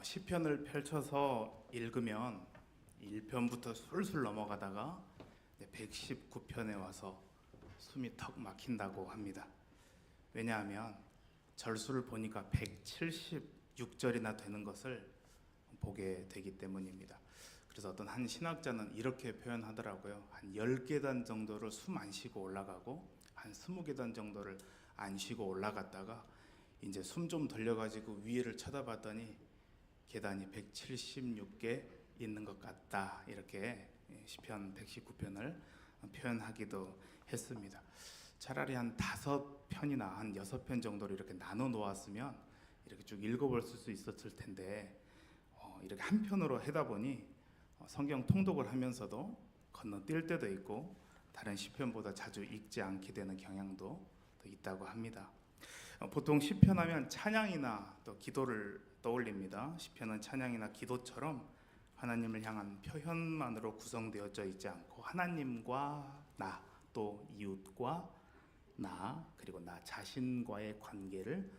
시편을 펼쳐서 읽으면 1편부터 술술 넘어가다가 119편에 와서 숨이 턱 막힌다고 합니다. 왜냐하면 절수를 보니까 176절이나 되는 것을 보게 되기 때문입니다. 그래서 어떤 한 신학자는 이렇게 표현하더라고요. 한 10계단 정도를 숨 안 쉬고 올라가고 한 20계단 정도를 안 쉬고 올라갔다가 이제 숨 좀 돌려가지고 위를 쳐다봤더니 계단이 176개 있는 것 같다, 이렇게 시편 119편을 표현하기도 했습니다. 차라리 한 5편이나 한 6편 정도로 이렇게 나눠 놓았으면 이렇게 쭉 읽어볼 수 있었을 텐데 이렇게 한 편으로 하다 보니 성경 통독을 하면서도 건너뛸 때도 있고 다른 시편보다 자주 읽지 않게 되는 경향도 있다고 합니다. 보통 시편 하면 찬양이나 또 기도를 떠올립니다. 시편은 찬양이나 기도처럼 하나님을 향한 표현만으로 구성되어져 있지 않고 하나님과 나, 또 이웃과 나, 그리고 나 자신과의 관계를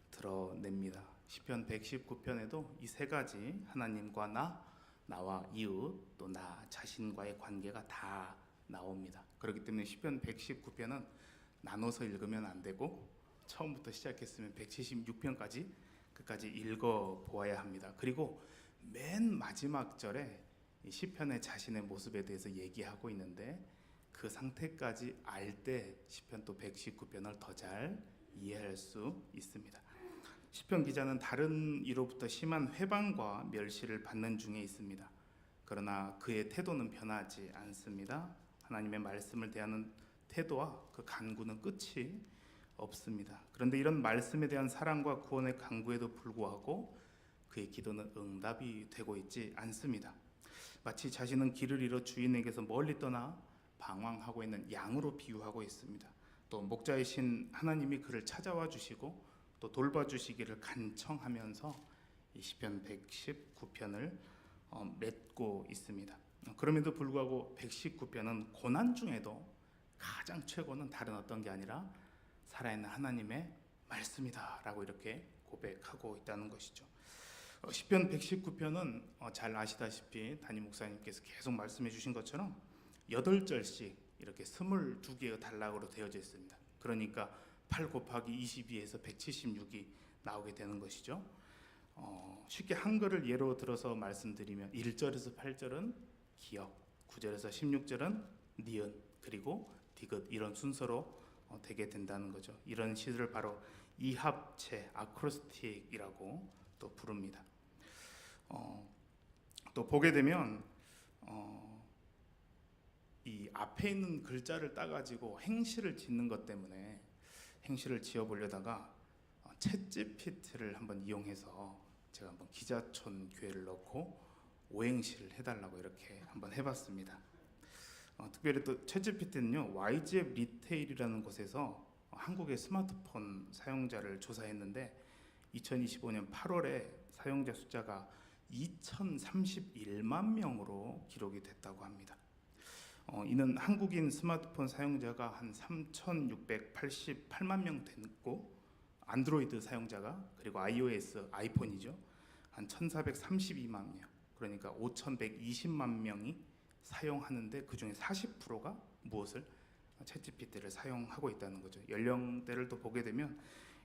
드러냅니다. 시편 119편에도 이 세 가지, 하나님과 나, 나와 이웃, 또 나 자신과의 관계가 다 나옵니다. 그렇기 때문에 시편 119편은 나눠서 읽으면 안 되고 처음부터 시작했으면 176편까지 끝까지 읽어 보아야 합니다. 그리고 맨 마지막 절에 이 시편의 자신의 모습에 대해서 얘기하고 있는데 그 상태까지 알 때 시편 또 119편을 더 잘 이해할 수 있습니다. 시편 기자는 다른 이로부터 심한 회방과 멸시를 받는 중에 있습니다. 그러나 그의 태도는 변하지 않습니다. 하나님의 말씀을 대하는 태도와 그 간구는 끝이 없습니다. 그런데 이런 말씀에 대한 사랑과 구원의 간구에도 불구하고 그의 기도는 응답이 되고 있지 않습니다. 마치 자신은 길을 잃어 주인에게서 멀리 떠나 방황하고 있는 양으로 비유하고 있습니다. 또 목자이신 하나님이 그를 찾아와 주시고 또 돌봐주시기를 간청하면서 이 시편 119편을 맺고 있습니다. 그럼에도 불구하고 119편은 고난 중에도 가장 최고는 다른 어떤 게 아니라 살아있는 하나님의 말씀이다 라고 이렇게 고백하고 있다는 것이죠. 시편 119편은 잘 아시다시피 담임 목사님께서 계속 말씀해 주신 것처럼 8절씩 이렇게 22개의 단락으로 되어져 있습니다. 그러니까 8 곱하기 22에서 176이 나오게 되는 것이죠. 쉽게 한글을 예로 들어서 말씀드리면 1절에서 8절은 기역, 9절에서 16절은 니은, 그리고 디귿, 이런 순서로 되게 된다는 거죠. 이런 시를 바로 이합체, 아크로스틱이라고 또 부릅니다. 또 보게 되면 이 앞에 있는 글자를 따가지고 행시를 짓는 것 때문에 행시를 지어보려다가 챗GPT를 한번 이용해서 제가 한번 기자촌 교회를 넣고 오행시를 해달라고 이렇게 한번 해봤습니다. 특별히 또 챗GPT는요, YG앱 리테일이라는 곳에서 한국의 스마트폰 사용자를 조사했는데 2025년 8월에 사용자 숫자가 2031만 명으로 기록이 됐다고 합니다. 이는 한국인 스마트폰 사용자가 한 3,688만 명 됐고 안드로이드 사용자가, 그리고 iOS, 아이폰이죠, 한 1,432만 명, 그러니까 5,120만 명이 사용하는데 그 중에 40%가 무엇을? 챗GPT를 사용하고 있다는 거죠. 연령대를 또 보게 되면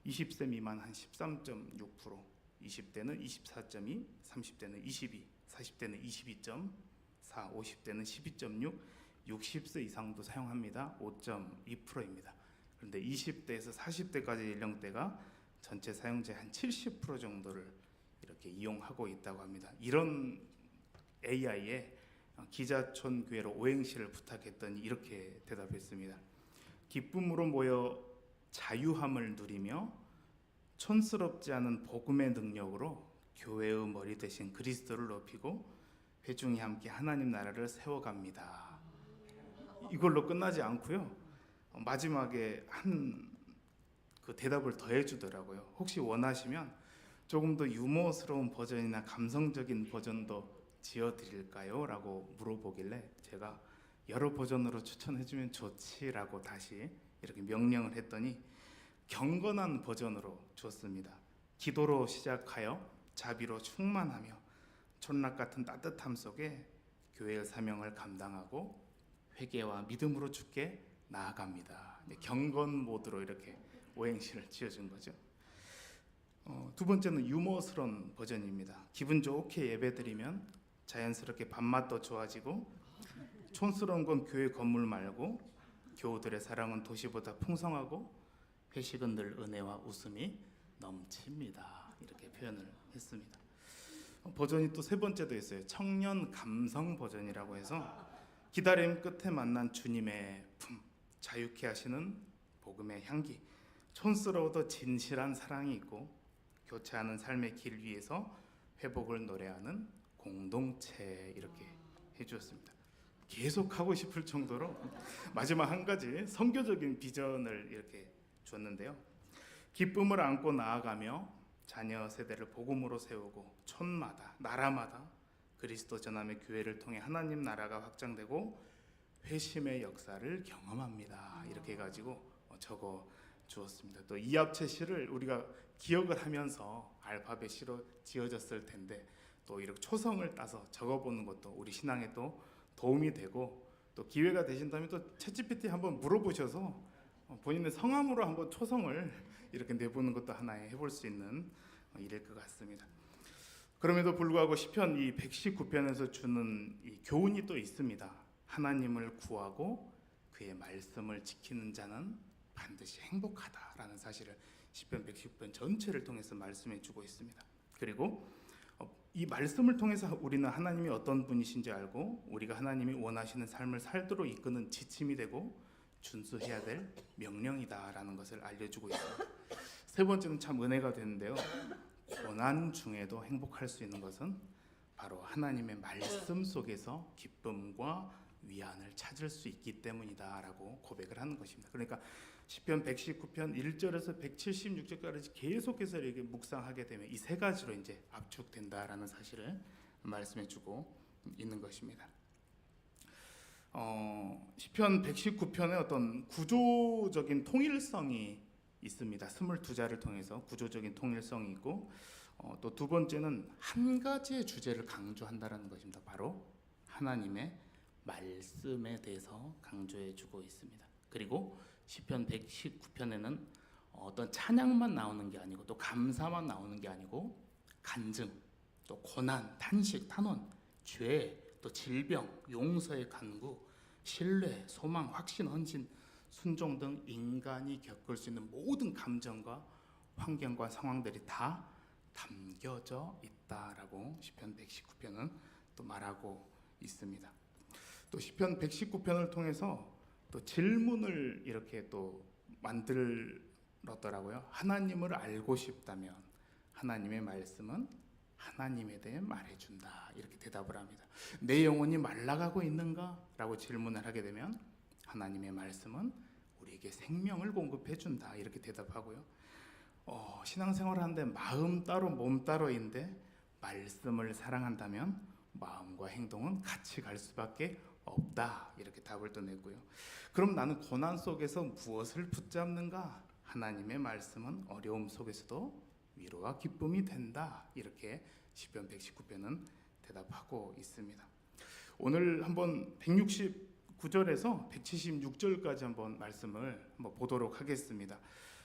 20세 미만 한 13.6%, 20대는 24.2, 30대는 22, 40대는 22.4, 50대는 12.6, 60세 이상도 사용합니다. 5.2%입니다. 그런데 20대에서 40대까지 연령대가 전체 사용자의 한 70% 정도를 이렇게 이용하고 있다고 합니다. 이런 AI에 기자촌 교회로 오행시를 부탁했더니 이렇게 대답했습니다. 기쁨으로 모여 자유함을 누리며 촌스럽지 않은 복음의 능력으로 교회의 머리 대신 그리스도를 높이고 회중이 함께 하나님 나라를 세워갑니다. 이걸로 끝나지 않고요, 마지막에 한 그 대답을 더해 주더라고요. 혹시 원하시면 조금 더 유머스러운 버전이나 감성적인 버전도 지어드릴까요? 라고 물어보길래 제가 여러 버전으로 추천해주면 좋지라고 다시 이렇게 명령을 했더니 경건한 버전으로 줬습니다. 기도로 시작하여 자비로 충만하며 촌락 같은 따뜻함 속에 교회의 사명을 감당하고 회개와 믿음으로 주께 나아갑니다. 경건 모드로 이렇게 오행시를 지어준 거죠. 두 번째는 유머스러운 버전입니다. 기분 좋게 예배드리면 자연스럽게 밥맛도 좋아지고 촌스러운 건 교회 건물 말고 교우들의 사랑은 도시보다 풍성하고 회식은 늘 은혜와 웃음이 넘칩니다. 이렇게 표현을 했습니다. 버전이 또 세 번째도 있어요. 청년 감성 버전이라고 해서 기다림 끝에 만난 주님의 품, 자유케 하시는 복음의 향기, 촌스러워도 진실한 사랑이 있고 교체하는 삶의 길 위에서 회복을 노래하는 공동체, 이렇게 해주었습니다. 계속 하고 싶을 정도로 마지막 한 가지 선교적인 비전을 이렇게 줬는데요. 기쁨을 안고 나아가며 자녀 세대를 복음으로 세우고 촌마다 나라마다 그리스도 전함의 교회를 통해 하나님 나라가 확장되고 회심의 역사를 경험합니다. 이렇게 해가지고 적어 주었습니다. 또 이 합체시를 우리가 기억을 하면서 알파벳시로 지어졌을 텐데 또 이렇게 초성을 따서 적어보는 것도 우리 신앙에 또 도움이 되고, 또 기회가 되신다면 또 챗GPT 한번 물어보셔서 본인의 성함으로 한번 초성을 이렇게 내보는 것도 하나의 해볼 수 있는 일일 것 같습니다. 그럼에도 불구하고 시편 이 119편에서 주는 이 교훈이 또 있습니다. 하나님을 구하고 그의 말씀을 지키는 자는 반드시 행복하다라는 사실을 시편 119편 전체를 통해서 말씀해 주고 있습니다. 그리고 이 말씀을 통해서 우리는 하나님이 어떤 분이신지 알고 우리가 하나님이 원하시는 삶을 살도록 이끄는 지침이 되고 준수해야 될 명령이다라는 것을 알려주고 있습니다. 세 번째는 참 은혜가 되는데요. 고난 중에도 행복할 수 있는 것은 바로 하나님의 말씀 속에서 기쁨과 위안을 찾을 수 있기 때문이다라고 고백을 하는 것입니다. 그러니까 시편 119편 1절에서 176절까지 계속해서 이렇게 묵상하게 되면 이 세 가지로 이제 압축된다라는 사실을 말씀해주고 있는 것입니다. 시편 119편의 어떤 구조적인 통일성이 있습니다. 22자를 통해서 구조적인 통일성이 있고, 또 두 번째는 한 가지의 주제를 강조한다라는 것입니다. 바로 하나님의 말씀에 대해서 강조해주고 있습니다. 그리고 시편 119편에는 어떤 찬양만 나오는 게 아니고 또 감사만 나오는 게 아니고 간증, 또 고난, 탄식, 탄원, 죄, 또 질병, 용서의 간구, 신뢰, 소망, 확신, 헌신, 순종 등 인간이 겪을 수 있는 모든 감정과 환경과 상황들이 다 담겨져 있다라고 시편 119편은 또 말하고 있습니다. 또 시편 119편을 통해서 또 질문을 이렇게 또 만들었더라고요. 하나님을 알고 싶다면 하나님의 말씀은 하나님에 대해 말해준다, 이렇게 대답을 합니다. 내 영혼이 말라가고 있는가? 라고 질문을 하게 되면 하나님의 말씀은 우리에게 생명을 공급해준다, 이렇게 대답하고요. 신앙생활을 하는데 마음 따로 몸 따로인데 말씀을 사랑한다면 마음과 행동은 같이 갈 수밖에 없다, 이렇게 답을 또 내고요. 그럼 나는 고난 속에서 무엇을 붙잡는가? 하나님의 말씀은 어려움 속에서도 위로와 기쁨이 된다, 이렇게 시편 119편은 대답하고 있습니다. 오늘 한번 169절에서 176절까지 한번 말씀을 한번 보도록 하겠습니다.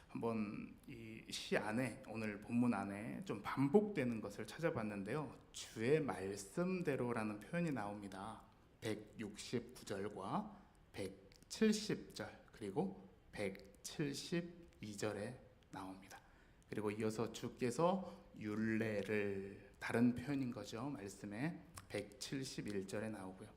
한번 이 시 안에, 오늘 본문 안에 좀 반복되는 것을 찾아봤는데요. 주의 말씀대로라는 표현이 나옵니다. 169절과 170절 그리고 172절에 나옵니다. 그리고 이어서 주께서 율례를, 다른 표현인 거죠. 말씀에 171절에 나오고요.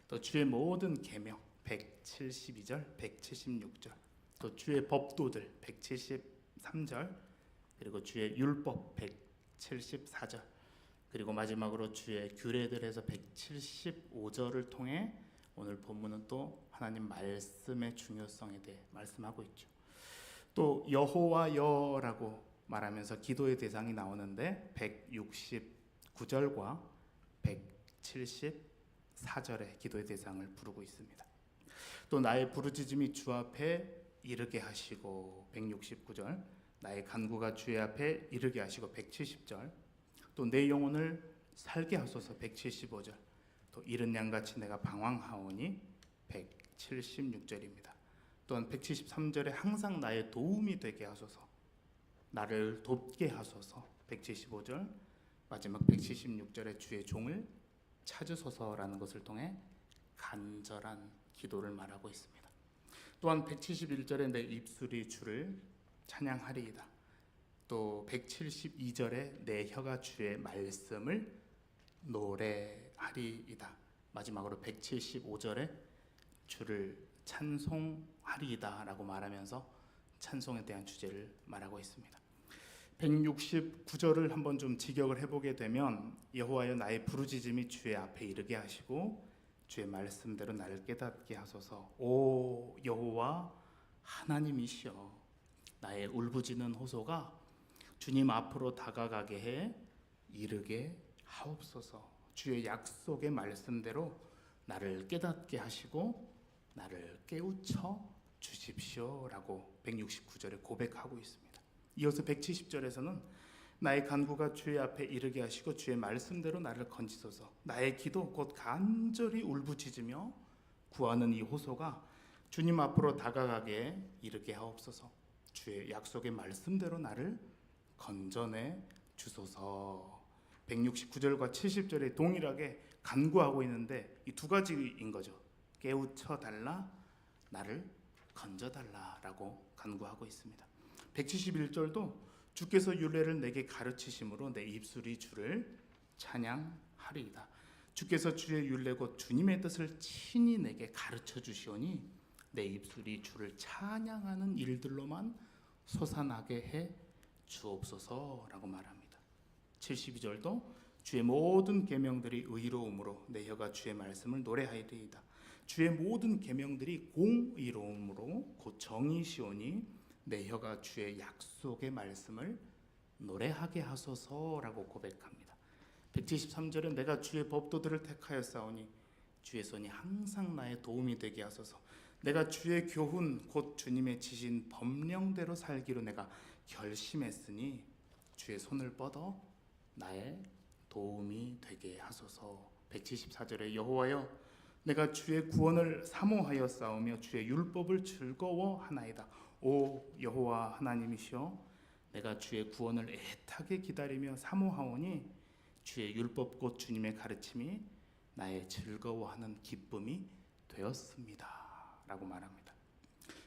또 주의 모든 계명 172절, 176절, 또 주의 법도들 173절, 그리고 주의 율법 174절, 그리고 마지막으로 주의 규례들에서 175절을 통해 오늘 본문은 또 하나님 말씀의 중요성에 대해 말씀하고 있죠. 또 여호와여라고 말하면서 기도의 대상이 나오는데 169절과 174절의 기도의 대상을 부르고 있습니다. 또 나의 부르짖음이 주 앞에 이르게 하시고 169절, 나의 간구가 주의 앞에 이르게 하시고 170절, 또 내 영혼을 살게 하소서 175절, 또 이른 양같이 내가 방황하오니 176절입니다. 또한 173절에 항상 나의 도움이 되게 하소서, 나를 돕게 하소서 175절, 마지막 176절에 주의 종을 찾으소서라는 것을 통해 간절한 기도를 말하고 있습니다. 또한 171절에 내 입술이 주를 찬양하리이다. 또 172절에 내 혀가 주의 말씀을 노래하리이다. 마지막으로 175절에 주를 찬송하리이다 라고 말하면서 찬송에 대한 주제를 말하고 있습니다. 169절을 한번 좀 직역을 해보게 되면, 여호와여 나의 부르짖음이 주의 앞에 이르게 하시고 주의 말씀대로 나를 깨닫게 하소서. 오 여호와 하나님이시여, 나의 울부짖는 호소가 주님 앞으로 다가가게 해 이르게 하옵소서. 주의 약속의 말씀대로 나를 깨닫게 하시고 나를 깨우쳐 주십시오라고 169절에 고백하고 있습니다. 이어서 170절에서는 나의 간구가 주의 앞에 이르게 하시고 주의 말씀대로 나를 건지소서. 나의 기도 곧 간절히 울부짖으며 구하는 이 호소가 주님 앞으로 다가가게 이르게 하옵소서. 주의 약속의 말씀대로 나를 건져내 주소서. 169절과 70절에 동일하게 간구하고 있는데 이 두 가지인 거죠. 깨우쳐 달라, 나를 건져 달라라고 간구하고 있습니다. 171절도 주께서 율례를 내게 가르치심으로 내 입술이 주를 찬양하리이다. 주께서 주의 율례 곧 주님의 뜻을 친히 내게 가르쳐 주시오니 내 입술이 주를 찬양하는 일들로만 솟아나게 해 주옵소서라고 말합니다. 72절도 주의 모든 계명들이 의로움으로 내 혀가 주의 말씀을 노래하리이다. 주의 모든 계명들이 공의로움으로 곧 정의시오니 내 혀가 주의 약속의 말씀을 노래하게 하소서라고 고백합니다. 173절은 내가 주의 법도들을 택하였사오니 주의 손이 항상 나의 도움이 되게 하소서. 내가 주의 교훈 곧 주님의 지신 법령대로 살기로 내가 결심했으니 주의 손을 뻗어 나의 도움이 되게 하소서. 174절에 여호와여 내가 주의 구원을 사모하여 싸우며 주의 율법을 즐거워하나이다. 오 여호와 하나님이시여, 내가 주의 구원을 애타게 기다리며 사모하오니 주의 율법 곧 주님의 가르침이 나의 즐거워하는 기쁨이 되었습니다 라고 말합니다.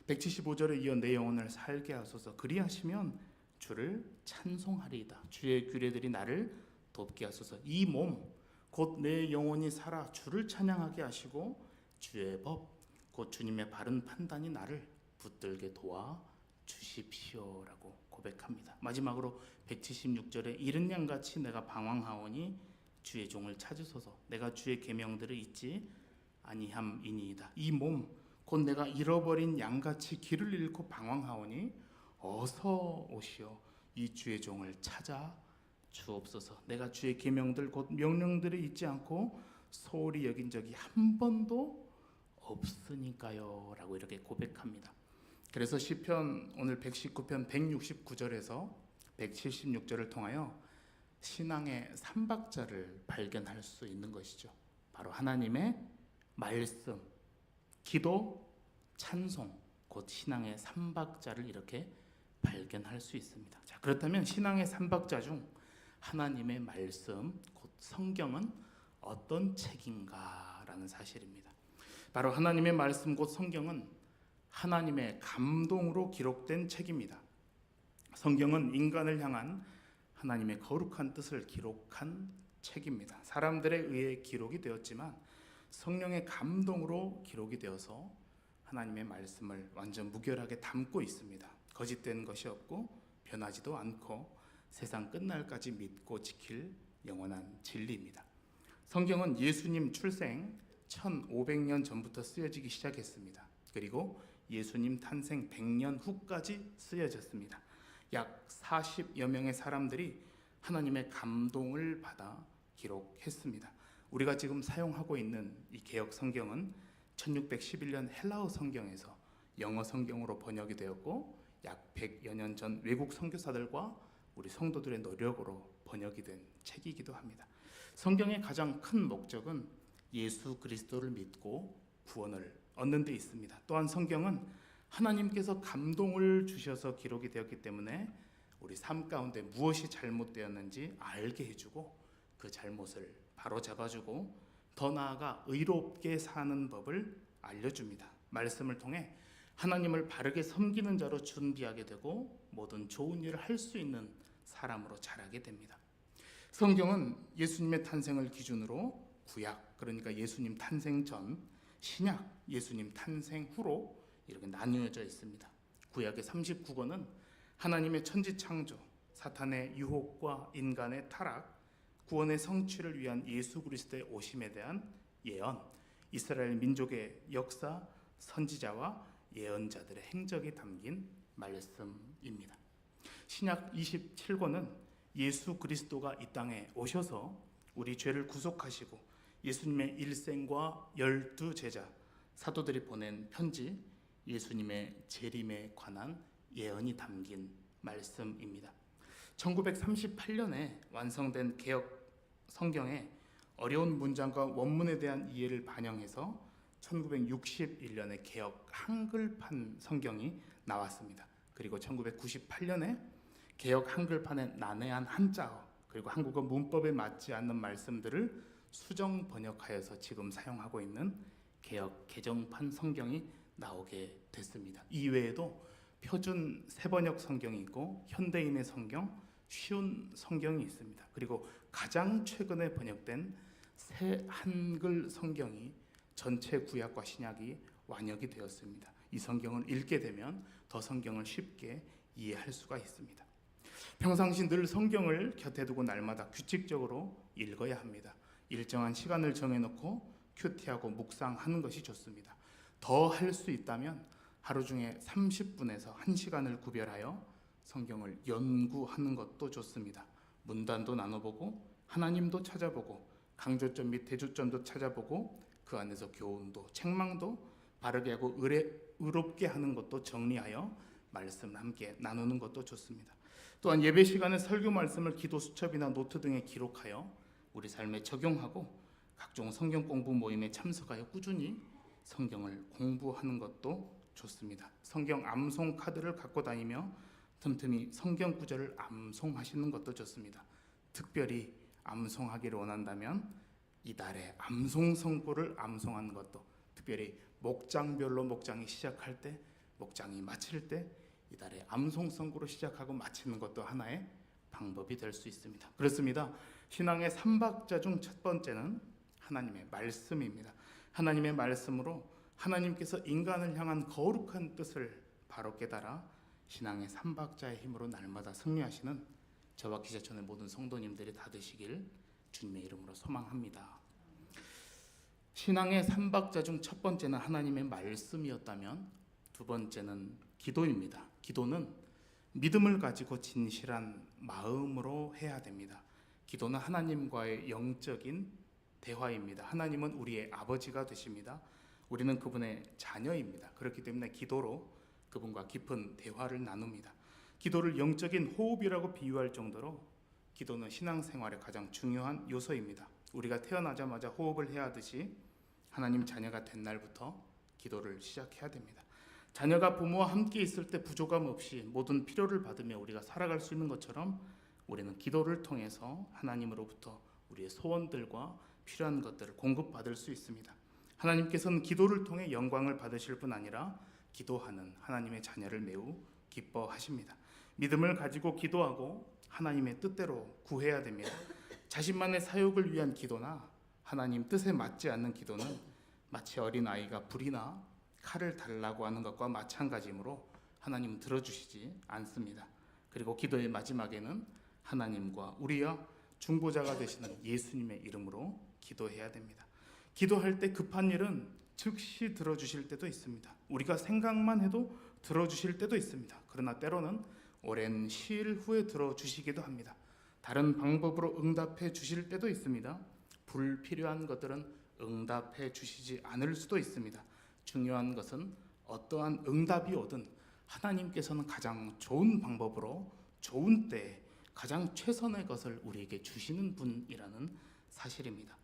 175절에 이어 내 영혼을 살게 하소서. 그리하시면 주를 찬송하리이다. 주의 규례들이 나를 돕게 하소서. 이 몸 곧 내 영혼이 살아 주를 찬양하게 하시고 주의 법 곧 주님의 바른 판단이 나를 붙들게 도와 주십시오라고 고백합니다. 마지막으로 176절에 이른 양같이 내가 방황하오니 주의 종을 찾으소서. 내가 주의 계명들을 잊지 아니함이니이다. 이 몸 곧 내가 잃어버린 양같이 길을 잃고 방황하오니 어서 오시어 이 주의 종을 찾아 주옵소서. 내가 주의 계명들 곧 명령들을 잊지 않고 소홀히 여긴 적이 한 번도 없으니까요 라고 이렇게 고백합니다. 그래서 시편 오늘 119편 169절에서 176절을 통하여 신앙의 삼박자를 발견할 수 있는 것이죠. 바로 하나님의 말씀, 기도, 찬송, 곧 신앙의 삼박자를 이렇게 발견할 수 있습니다. 자, 그렇다면 신앙의 삼박자 중 하나님의 말씀, 곧 성경은 어떤 책인가라는 사실입니다. 바로 하나님의 말씀, 곧 성경은 하나님의 감동으로 기록된 책입니다. 성경은 인간을 향한 하나님의 거룩한 뜻을 기록한 책입니다. 사람들에 의해 기록이 되었지만 성령의 감동으로 기록이 되어서 하나님의 말씀을 완전 무결하게 담고 있습니다. 거짓된 것이 없고 변하지도 않고 세상 끝날까지 믿고 지킬 영원한 진리입니다. 성경은 예수님 출생 1500년 전부터 쓰여지기 시작했습니다. 그리고 예수님 탄생 100년 후까지 쓰여졌습니다. 약 40여 명의 사람들이 하나님의 감동을 받아 기록했습니다. 우리가 지금 사용하고 있는 이 개역 성경은 1611년 헬라어 성경에서 영어 성경으로 번역이 되었고 약 100여 년 전 외국 선교사들과 우리 성도들의 노력으로 번역이 된 책이기도 합니다. 성경의 가장 큰 목적은 예수 그리스도를 믿고 구원을 얻는 데 있습니다. 또한 성경은 하나님께서 감동을 주셔서 기록이 되었기 때문에 우리 삶 가운데 무엇이 잘못되었는지 알게 해주고 그 잘못을 바로잡아주고 더 나아가 의롭게 사는 법을 알려줍니다. 말씀을 통해 하나님을 바르게 섬기는 자로 준비하게 되고 모든 좋은 일을 할 수 있는 사람으로 자라게 됩니다. 성경은 예수님의 탄생을 기준으로 구약, 그러니까 예수님 탄생 전, 신약, 예수님 탄생 후로 이렇게 나뉘어져 있습니다. 구약의 39권은 하나님의 천지 창조, 사탄의 유혹과 인간의 타락, 구원의 성취를 위한 예수 그리스도의 오심에 대한 예언, 이스라엘 민족의 역사, 선지자와 예언자들의 행적이 담긴 말씀입니다. 신약 27권은 예수 그리스도가 이 땅에 오셔서 우리 죄를 구속하시고 예수님의 일생과 12제자, 사도들이 보낸 편지, 예수님의 재림에 관한 예언이 담긴 말씀입니다. 1938년에 완성된 개역 성경에 어려운 문장과 원문에 대한 이해를 반영해서 1961년에 개역 한글판 성경이 나왔습니다. 그리고 1998년에 개역 한글판의 난해한 한자어 그리고 한국어 문법에 맞지 않는 말씀들을 수정 번역하여서 지금 사용하고 있는 개역 개정판 성경이 나오게 됐습니다. 이외에도 표준 새번역 성경이 있고 현대인의 성경, 쉬운 성경이 있습니다. 그리고 가장 최근에 번역된 새 한글 성경이 전체 구약과 신약이 완역이 되었습니다. 이 성경을 읽게 되면 더 성경을 쉽게 이해할 수가 있습니다. 평상시 늘 성경을 곁에 두고 날마다 규칙적으로 읽어야 합니다. 일정한 시간을 정해놓고 큐티하고 묵상하는 것이 좋습니다. 더 할 수 있다면 하루 중에 30분에서 1시간을 구별하여 성경을 연구하는 것도 좋습니다. 문단도 나눠보고 하나님도 찾아보고 강조점 및 대조점도 찾아보고 그 안에서 교훈도 책망도 바르게 하고 의롭게 하는 것도 정리하여 말씀을 함께 나누는 것도 좋습니다. 또한 예배 시간에 설교 말씀을 기도 수첩이나 노트 등에 기록하여 우리 삶에 적용하고 각종 성경 공부 모임에 참석하여 꾸준히 성경을 공부하는 것도 좋습니다. 성경 암송 카드를 갖고 다니며 틈틈이 성경 구절을 암송하시는 것도 좋습니다. 특별히 암송하기를 원한다면 이달의 암송 성구를 암송하는 것도, 특별히 목장별로 목장이 시작할 때, 목장이 마칠 때 이달의 암송 성구로 시작하고 마치는 것도 하나의 방법이 될 수 있습니다. 그렇습니다. 신앙의 3박자 중 첫 번째는 하나님의 말씀입니다. 하나님의 말씀으로 하나님께서 인간을 향한 거룩한 뜻을 바로 깨달아 신앙의 3박자의 힘으로 날마다 승리하시는 저와 기자촌의 모든 성도님들이 다 되시길 주님의 이름으로 소망합니다. 신앙의 3박자 중 첫 번째는 하나님의 말씀이었다면 두 번째는 기도입니다. 기도는 믿음을 가지고 진실한 마음으로 해야 됩니다. 기도는 하나님과의 영적인 대화입니다. 하나님은 우리의 아버지가 되십니다. 우리는 그분의 자녀입니다. 그렇기 때문에 기도로 그분과 깊은 대화를 나눕니다. 기도를 영적인 호흡이라고 비유할 정도로 기도는 신앙생활의 가장 중요한 요소입니다. 우리가 태어나자마자 호흡을 해야 하듯이 하나님 자녀가 된 날부터 기도를 시작해야 됩니다. 자녀가 부모와 함께 있을 때 부족함 없이 모든 필요를 받으며 우리가 살아갈 수 있는 것처럼 우리는 기도를 통해서 하나님으로부터 우리의 소원들과 필요한 것들을 공급받을 수 있습니다. 하나님께서는 기도를 통해 영광을 받으실 뿐 아니라 기도하는 하나님의 자녀를 매우 기뻐하십니다. 믿음을 가지고 기도하고 하나님의 뜻대로 구해야 됩니다. 자신만의 사욕을 위한 기도나 하나님 뜻에 맞지 않는 기도는 마치 어린아이가 불이나 칼을 달라고 하는 것과 마찬가지이므로 하나님은 들어주시지 않습니다. 그리고 기도의 마지막에는 하나님과 우리와 중보자가 되시는 예수님의 이름으로 기도해야 됩니다. 기도할 때 급한 일은 즉시 들어주실 때도 있습니다. 우리가 생각만 해도 들어주실 때도 있습니다. 그러나 때로는 오랜 시일 후에 들어주시기도 합니다. 다른 방법으로 응답해 주실 때도 있습니다. 불필요한 것들은 응답해 주시지 않을 수도 있습니다. 중요한 것은 어떠한 응답이 오든 하나님께서는 가장 좋은 방법으로 좋은 때에 가장 최선의 것을 우리에게 주시는 분이라는 사실입니다.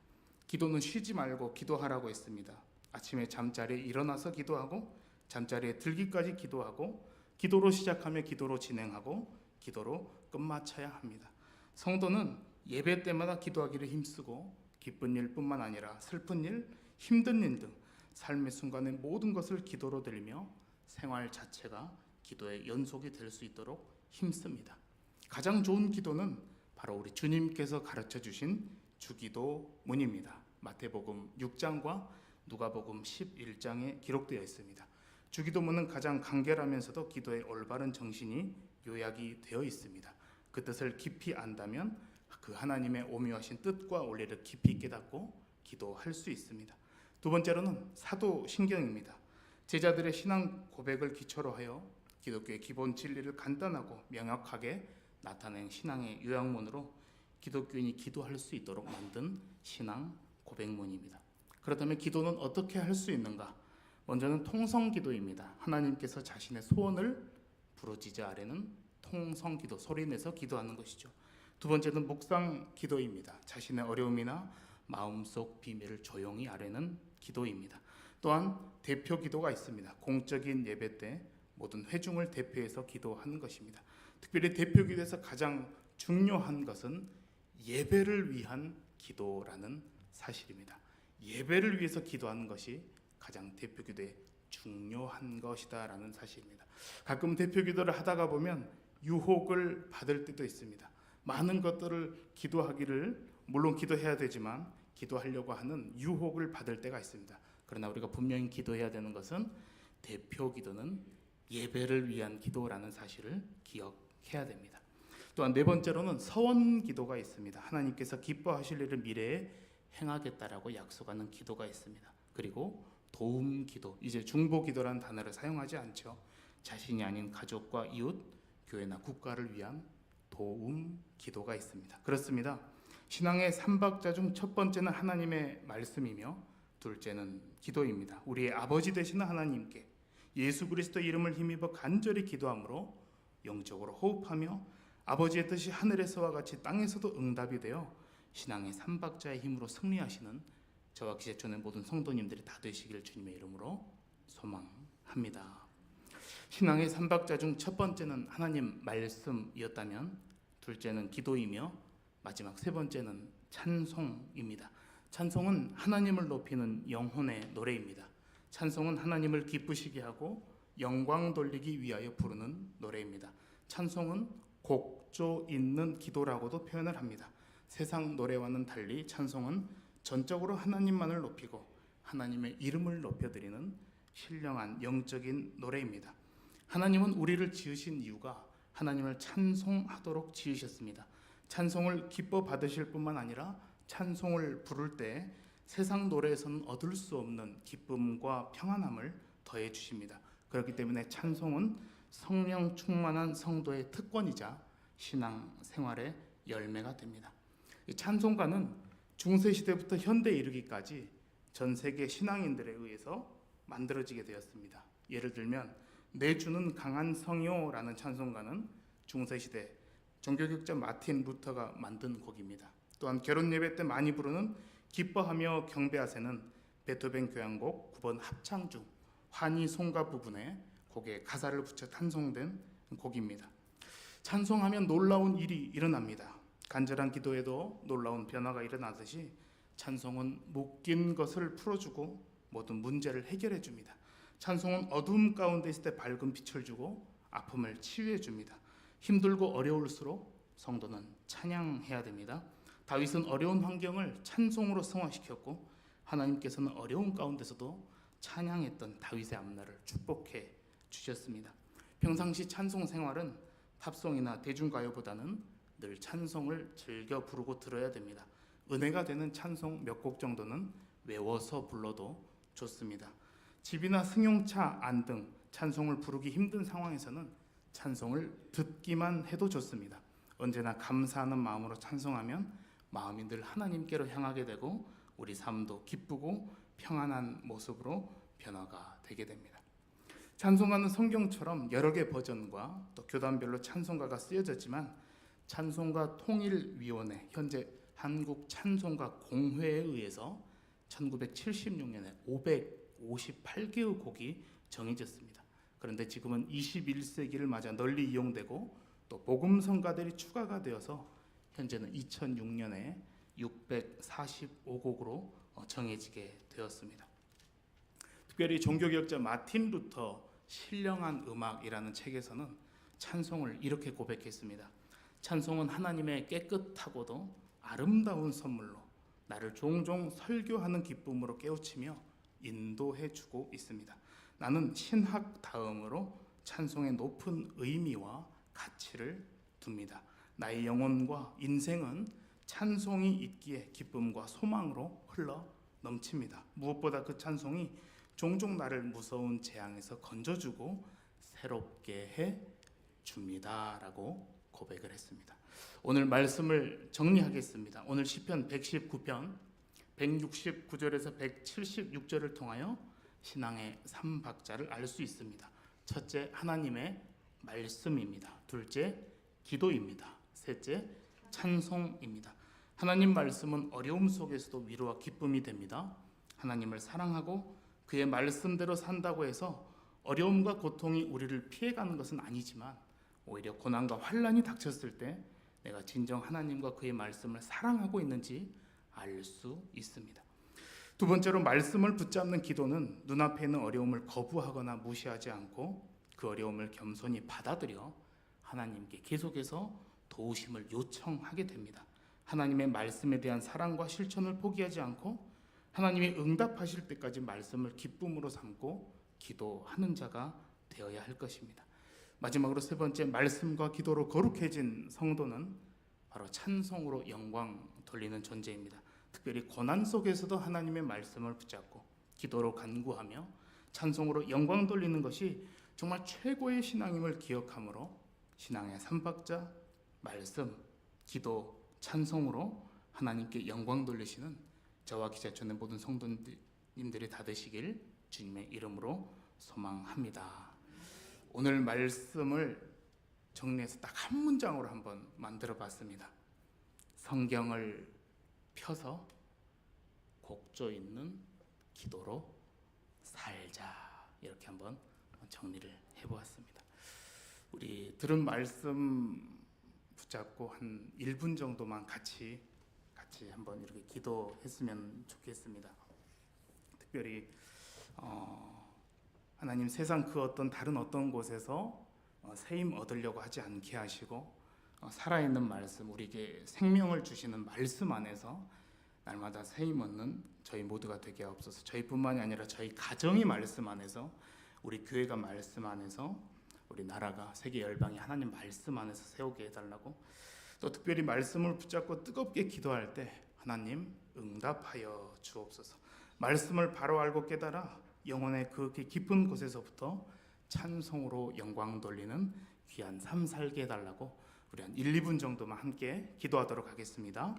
기도는 쉬지 말고 기도하라고 했습니다. 아침에 잠자리에 일어나서 기도하고 잠자리에 들기까지 기도하고 기도로 시작하며 기도로 진행하고 기도로 끝마쳐야 합니다. 성도는 예배 때마다 기도하기를 힘쓰고 기쁜 일뿐만 아니라 슬픈 일, 힘든 일 등 삶의 순간의 모든 것을 기도로 드리며 생활 자체가 기도의 연속이 될 수 있도록 힘씁니다. 가장 좋은 기도는 바로 우리 주님께서 가르쳐 주신 주기도문입니다. 마태복음 6장과 누가복음 11장에 기록되어 있습니다. 주기도문은 가장 간결하면서도 기도의 올바른 정신이 요약이 되어 있습니다. 그 뜻을 깊이 안다면 그 하나님의 오묘하신 뜻과 원리를 깊이 깨닫고 기도할 수 있습니다. 두 번째로는 사도신경입니다. 제자들의 신앙 고백을 기초로 하여 기독교의 기본 진리를 간단하고 명확하게 나타낸 신앙의 요약문으로 기독교인이 기도할 수 있도록 만든 신앙 고백문입니다. 그렇다면 기도는 어떻게 할 수 있는가? 먼저는 통성기도입니다. 하나님께서 자신의 소원을 부르짖어 아래는 통성기도, 소리내서 기도하는 것이죠. 두 번째는 묵상기도입니다. 자신의 어려움이나 마음속 비밀을 조용히 아뢰는 기도입니다. 또한 대표기도가 있습니다. 공적인 예배 때 모든 회중을 대표해서 기도하는 것입니다. 특별히 대표기도에서 가장 중요한 것은 예배를 위한 기도라는 사실입니다. 예배를 위해서 기도하는 것이 가장 대표기도에 중요한 것이다라는 사실입니다. 가끔 대표기도를 하다가 보면 유혹을 받을 때도 있습니다. 많은 것들을 기도하기를 물론 기도해야 되지만 기도하려고 하는 유혹을 받을 때가 있습니다. 그러나 우리가 분명히 기도해야 되는 것은 대표기도는 예배를 위한 기도라는 사실을 기억해야 됩니다. 또한 네 번째로는 서원기도가 있습니다. 하나님께서 기뻐하실 일을 미래에 행하겠다라고 약속하는 기도가 있습니다. 그리고 도움기도, 이제 중보기도라는 단어를 사용하지 않죠. 자신이 아닌 가족과 이웃, 교회나 국가를 위한 도움기도가 있습니다. 그렇습니다. 신앙의 삼박자 중 첫 번째는 하나님의 말씀이며 둘째는 기도입니다. 우리의 아버지 되시는 하나님께 예수 그리스도 이름을 힘입어 간절히 기도함으로 영적으로 호흡하며 아버지의 뜻이 하늘에서와 같이 땅에서도 응답이 되어 신앙의 삼박자의 힘으로 승리하시는 저와 기재촌의 모든 성도님들이 다 되시길 주님의 이름으로 소망합니다. 신앙의 삼박자 중 첫 번째는 하나님 말씀이었다면 둘째는 기도이며 마지막 세 번째는 찬송입니다. 찬송은 하나님을 높이는 영혼의 노래입니다. 찬송은 하나님을 기쁘시게 하고 영광 돌리기 위하여 부르는 노래입니다. 찬송은 곡조 있는 기도라고도 표현을 합니다. 세상 노래와는 달리 찬송은 전적으로 하나님만을 높이고 하나님의 이름을 높여드리는 신령한 영적인 노래입니다. 하나님은 우리를 지으신 이유가 하나님을 찬송하도록 지으셨습니다. 찬송을 기뻐 받으실 뿐만 아니라 찬송을 부를 때 세상 노래에서는 얻을 수 없는 기쁨과 평안함을 더해 주십니다. 그렇기 때문에 찬송은 성령 충만한 성도의 특권이자 신앙 생활의 열매가 됩니다. 이 찬송가는 중세 시대부터 현대에 이르기까지 전 세계 신앙인들에 의해서 만들어지게 되었습니다. 예를 들면 내 주는 강한 성이요라는 찬송가는 중세 시대 종교개혁자 마틴 루터가 만든 곡입니다. 또한 결혼 예배 때 많이 부르는 기뻐하며 경배하세는 베토벤 교향곡 9번 합창 중 환희 송가 부분에 곡에 가사를 붙여 탄송된 곡입니다. 찬송하면 놀라운 일이 일어납니다. 간절한 기도에도 놀라운 변화가 일어나듯이 찬송은 묶인 것을 풀어주고 모든 문제를 해결해 줍니다. 찬송은 어두움 가운데 있을 때 밝은 빛을 주고 아픔을 치유해 줍니다. 힘들고 어려울수록 성도는 찬양해야 됩니다. 다윗은 어려운 환경을 찬송으로 승화시켰고 하나님께서는 어려운 가운데서도 찬양했던 다윗의 앞날을 축복해 주셨습니다. 평상시 찬송 생활은 팝송이나 대중가요보다는 늘 찬송을 즐겨 부르고 들어야 됩니다. 은혜가 되는 찬송 몇 곡 정도는 외워서 불러도 좋습니다. 집이나 승용차 안 등 찬송을 부르기 힘든 상황에서는 찬송을 듣기만 해도 좋습니다. 언제나 감사하는 마음으로 찬송하면 마음이 늘 하나님께로 향하게 되고 우리 삶도 기쁘고 평안한 모습으로 변화가 되게 됩니다. 찬송가는 성경처럼 여러 개 버전과 또 교단별로 찬송가가 쓰여졌지만 찬송가 통일위원회, 현재 한국찬송가 공회에 의해서 1976년에 558개의 곡이 정해졌습니다. 그런데 지금은 21세기를 맞아 널리 이용되고 또 복음성가들이 추가가 되어서 현재는 2006년에 645곡으로 정해지게 되었습니다. 특별히 종교개혁자 마틴 루터 신령한 음악이라는 책에서는 찬송을 이렇게 고백했습니다. 찬송은 하나님의 깨끗하고도 아름다운 선물로 나를 종종 설교하는 기쁨으로 깨우치며 인도해 주고 있습니다. 나는 신학 다음으로 찬송의 높은 의미와 가치를 둡니다. 나의 영혼과 인생은 찬송이 있기에 기쁨과 소망으로 흘러 넘칩니다. 무엇보다 그 찬송이 종종 나를 무서운 재앙에서 건져주고 새롭게 해 줍니다 라고 고백을 했습니다. 오늘 말씀을 정리하겠습니다. 오늘 시편 119편 169절에서 176절을 통하여 신앙의 3박자를 알 수 있습니다. 첫째, 하나님의 말씀입니다. 둘째, 기도입니다. 셋째, 찬송입니다. 하나님 말씀은 어려움 속에서도 위로와 기쁨이 됩니다. 하나님을 사랑하고 그의 말씀대로 산다고 해서 어려움과 고통이 우리를 피해가는 것은 아니지만 오히려 고난과 환난이 닥쳤을 때 내가 진정 하나님과 그의 말씀을 사랑하고 있는지 알 수 있습니다. 두 번째로 말씀을 붙잡는 기도는 눈앞에 있는 어려움을 거부하거나 무시하지 않고 그 어려움을 겸손히 받아들여 하나님께 계속해서 도우심을 요청하게 됩니다. 하나님의 말씀에 대한 사랑과 실천을 포기하지 않고 하나님이 응답하실 때까지 말씀을 기쁨으로 삼고 기도하는 자가 되어야 할 것입니다. 마지막으로 세 번째, 말씀과 기도로 거룩해진 성도는 바로 찬송으로 영광 돌리는 존재입니다. 특별히 고난 속에서도 하나님의 말씀을 붙잡고 기도로 간구하며 찬송으로 영광 돌리는 것이 정말 최고의 신앙임을 기억하므로 신앙의 3박자 말씀, 기도, 찬송으로 하나님께 영광 돌리시는 저와 기자촌의 모든 성도님들이 다 되시길 주님의 이름으로 소망합니다. 오늘 말씀을 정리해서 딱 한 문장으로 한번 만들어 봤습니다. 성경을 펴서 곡조 있는 기도로 살자, 이렇게 한번 정리를 해보았습니다. 우리 들은 말씀 붙잡고 한 1분 정도만 같이 한번 이렇게 기도했으면 좋겠습니다. 특별히 하나님 세상 그 어떤 다른 어떤 곳에서 세임 얻으려고 하지 않게 하시고 살아있는 말씀, 우리에게 생명을 주시는 말씀 안에서 날마다 세임 얻는 저희 모두가 되게 하옵소서. 저희뿐만이 아니라 저희 가정이 말씀 안에서, 우리 교회가 말씀 안에서, 우리 나라가 세계 열방이 하나님 말씀 안에서 세우게 해달라고, 또 특별히 말씀을 붙잡고 뜨겁게 기도할 때 하나님 응답하여 주옵소서. 말씀을 바로 알고 깨달아 영혼의 그 깊은 곳에서부터 찬송으로 영광 돌리는 귀한 삶 살게 해달라고 우리 한 1, 2분 정도만 함께 기도하도록 하겠습니다.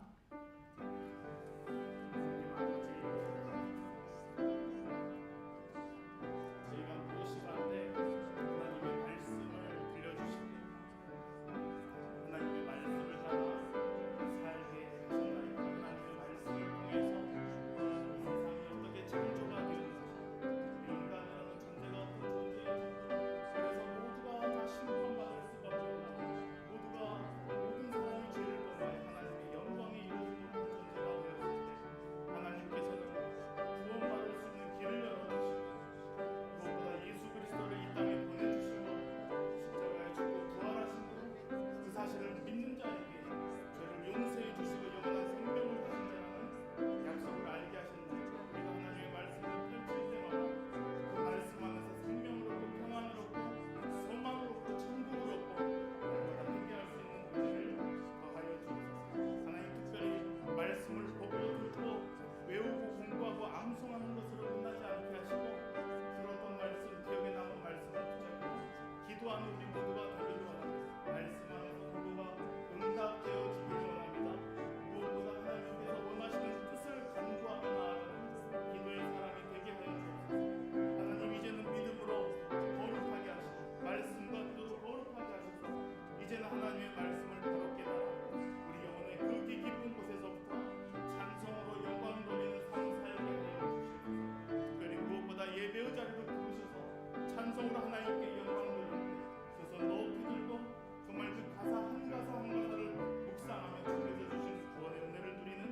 찬송으로 하나님께 영광 돌리는데 두 손 높이 들고 정말 그 가사 한 가사 한 가사를 묵상하며 주께서 주신 구원의 은혜를 누리는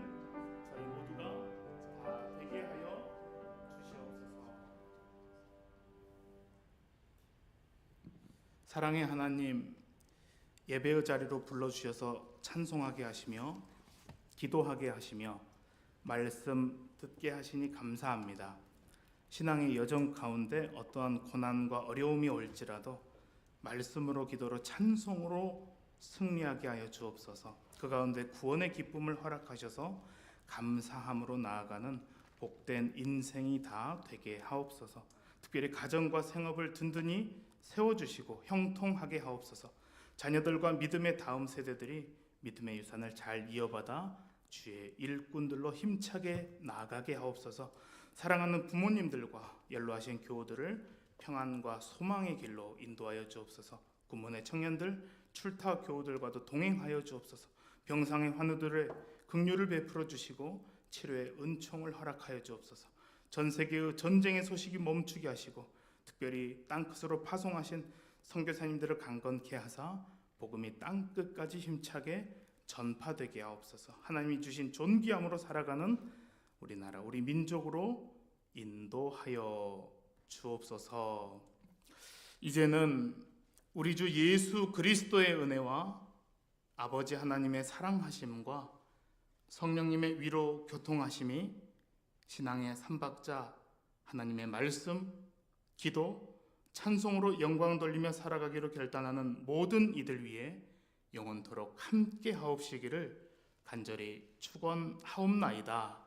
저희 모두가 다 되게 하여 주시옵소서. 사랑의 하나님, 예배의 자리로 불러주셔서 찬송하게 하시며 기도하게 하시며 말씀 듣게 하시니 감사합니다. 신앙의 여정 가운데 어떠한 고난과 어려움이 올지라도 말씀으로 기도로 찬송으로 승리하게 하여 주옵소서. 그 가운데 구원의 기쁨을 허락하셔서 감사함으로 나아가는 복된 인생이 다 되게 하옵소서. 특별히 가정과 생업을 든든히 세워주시고 형통하게 하옵소서. 자녀들과 믿음의 다음 세대들이 믿음의 유산을 잘 이어받아 주의 일꾼들로 힘차게 나아가게 하옵소서. 사랑하는 부모님들과 연로하신 교우들을 평안과 소망의 길로 인도하여 주옵소서. 군문의 청년들, 출타 교우들과도 동행하여 주옵소서. 병상의 환우들의 긍휼을 베풀어 주시고 치료의 은총을 허락하여 주옵소서. 전 세계의 전쟁의 소식이 멈추게 하시고 특별히 땅끝으로 파송하신 선교사님들을 강건케 하사 복음이 땅끝까지 힘차게 전파되게 하옵소서. 하나님이 주신 존귀함으로 살아가는 우리나라 우리 민족으로 인도하여 주옵소서. 이제는 우리 주 예수 그리스도의 은혜와 아버지 하나님의 사랑하심과 성령님의 위로 교통하심이 신앙의 삼박자 하나님의 말씀, 기도, 찬송으로 영광 돌리며 살아가기로 결단하는 모든 이들 위해 영원토록 함께 하옵시기를 간절히 축원하옵나이다.